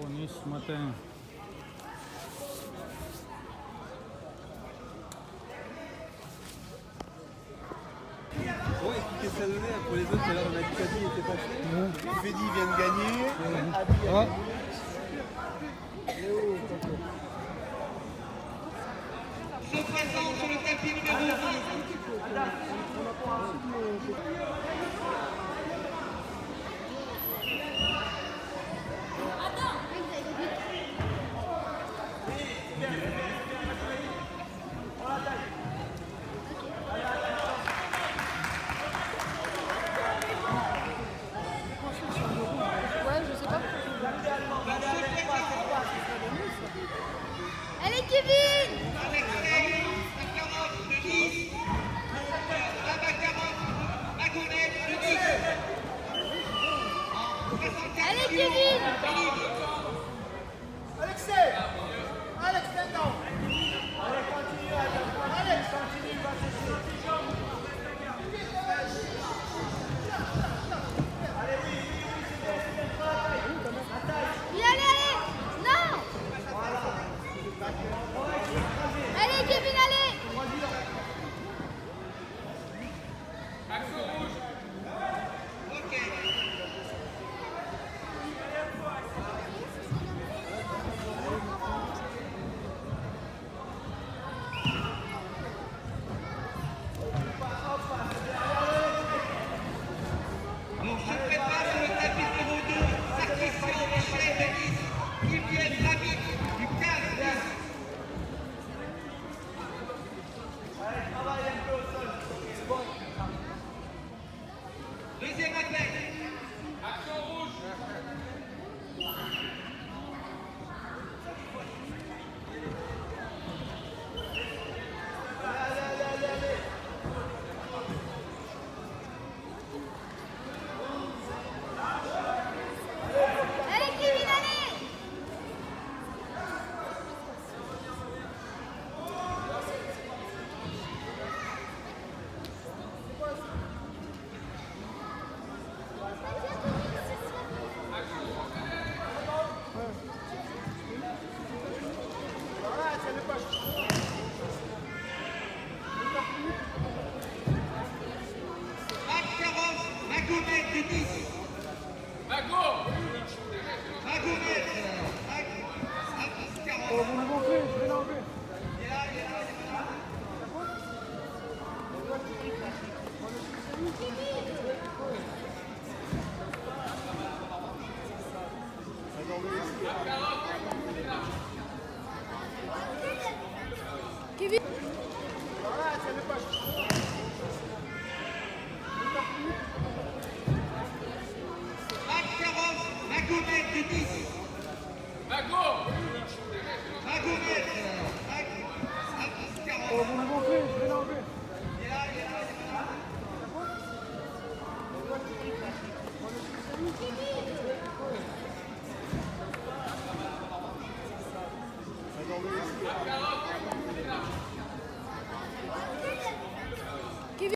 Corniche ce matin. Bon, expliquez ça donné pour les autres, tout à l'heure on a dit qu'Adi était passé. Fedi vient de gagner. Adi a gagné. Se présente sur le tapis numéro 20. Allez Kevin! Alexei, Makarov de 10. Abakarov, Magomed de 10. Allez Kevin! Alexei! Alex, maintenant! Allez, continue, Alex, continue, va chercher. Allez, oui, c'est bien, la taille. Oui, allez! Non! Allez Kevin, allez! Ok. On se prépare sur le tapis numéro 2. Sarkisian, Michelet de 10. Yves Rabic du 15. Allez, travaille un peu au sol. C'est bon. Deuxième athlète. Allez Kevin, allez! Voilà, c'est le poche. Makarov, Magomed de 10. Magomed. Oh, vous le montrez, je vais l'enlever. Il est là, il est là, il est là. Kevin! Voilà, c'est le poche. Makarov, Magomed de 10. Magomed. Oh, vous le montrez, je vais l'enlever. Il est là, il est là, il est là. Kevin!